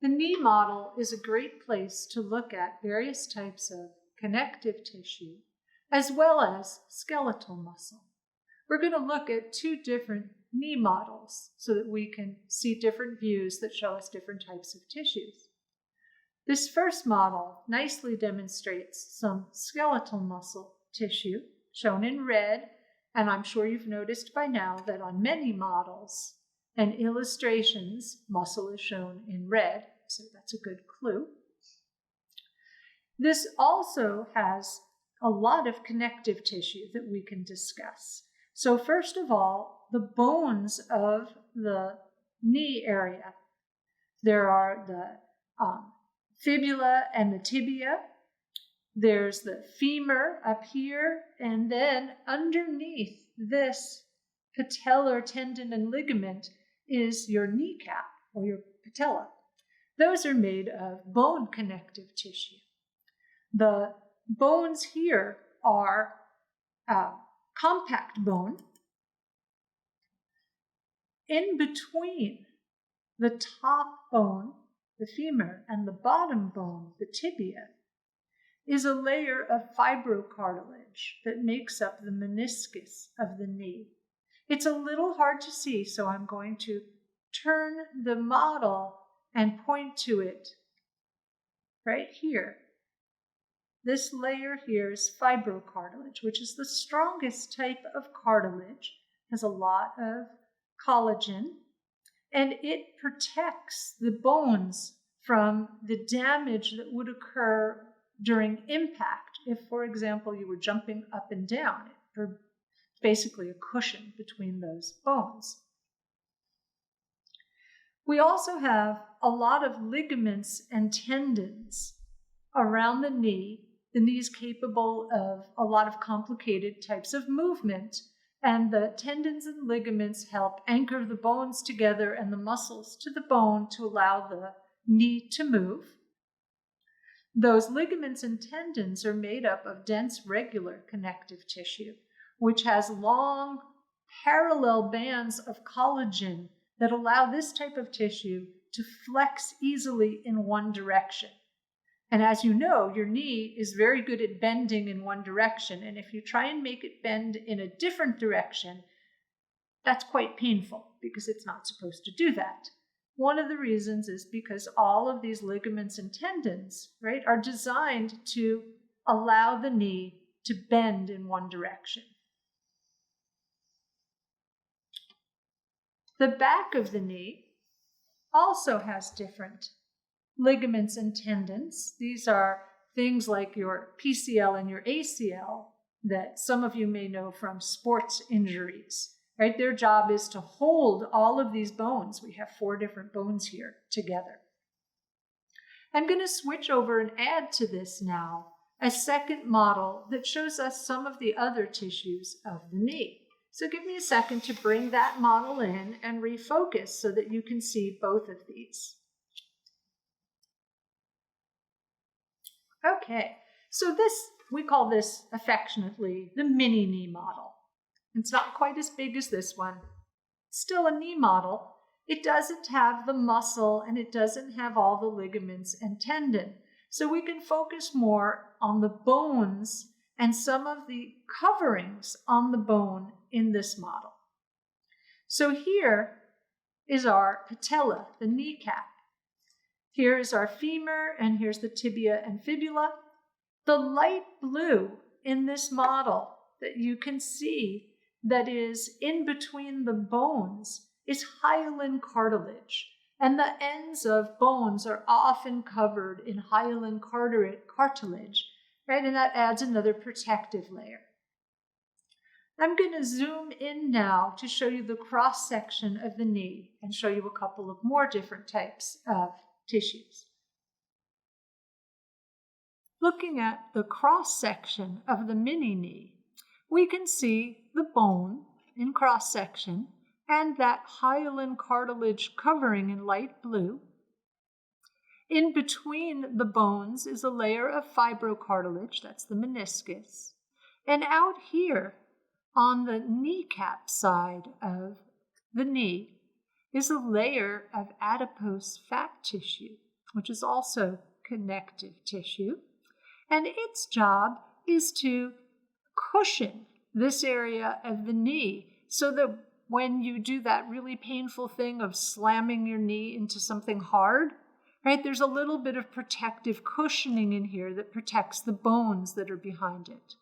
The knee model is a great place to look at various types of connective tissue, as well as skeletal muscle. We're going to look at two different knee models so that we can see different views that show us different types of tissues. This first model nicely demonstrates some skeletal muscle tissue shown in red, and I'm sure you've noticed by now that on many models and illustrations, muscle is shown in red, so that's a good clue. This also has a lot of connective tissue that we can discuss. So first of all, the bones of the knee area. There are the fibula and the tibia. There's the femur up here, and then underneath this patellar tendon and ligament is your kneecap or your patella. Those are made of bone connective tissue. The bones here are compact bone. In between the top bone, the femur, and the bottom bone, the tibia, is a layer of fibrocartilage that makes up the meniscus of the knee. It's a little hard to see, so I'm going to turn the model and point to it right here. This layer here is fibrocartilage, which is the strongest type of cartilage, has a lot of collagen, and it protects the bones from the damage that would occur during impact. If, for example, you were jumping up and down, it's basically a cushion between those bones. We also have a lot of ligaments and tendons around the knee. The knee is capable of a lot of complicated types of movement, and the tendons and ligaments help anchor the bones together and the muscles to the bone to allow the knee to move. Those ligaments and tendons are made up of dense regular connective tissue, which has long parallel bands of collagen that allow this type of tissue to flex easily in one direction. And as you know, your knee is very good at bending in one direction, and if you try and make it bend in a different direction, that's quite painful because it's not supposed to do that. One of the reasons is because all of these ligaments and tendons, right, are designed to allow the knee to bend in one direction. The back of the knee also has different ligaments and tendons. These are things like your PCL and your ACL that some of you may know from sports injuries, right? Their job is to hold all of these bones. We have 4 different bones here together. I'm going to switch over and add to this now a second model that shows us some of the other tissues of the knee. So give me a second to bring that model in and refocus so that you can see both of these. Okay, so we call this affectionately the mini knee model. It's not quite as big as this one. It's still a knee model. It doesn't have the muscle and it doesn't have all the ligaments and tendon. So we can focus more on the bones and some of the coverings on the bone in this model. So here is our patella, the kneecap. Here is our femur, and here's the tibia and fibula. The light blue in this model that you can see that is in between the bones is hyaline cartilage. And the ends of bones are often covered in hyaline cartilage, right? And that adds another protective layer. I'm going to zoom in now to show you the cross-section of the knee and show you a couple of more different types of tissues. Looking at the cross-section of the mini knee, we can see the bone in cross-section and that hyaline cartilage covering in light blue. In between the bones is a layer of fibrocartilage, that's the meniscus. And out here on the kneecap side of the knee is a layer of adipose fat tissue. which is also connective tissue. And its job is to cushion this area of the knee so that when you do that really painful thing of slamming your knee into something hard, right, there's a little bit of protective cushioning in here that protects the bones that are behind it.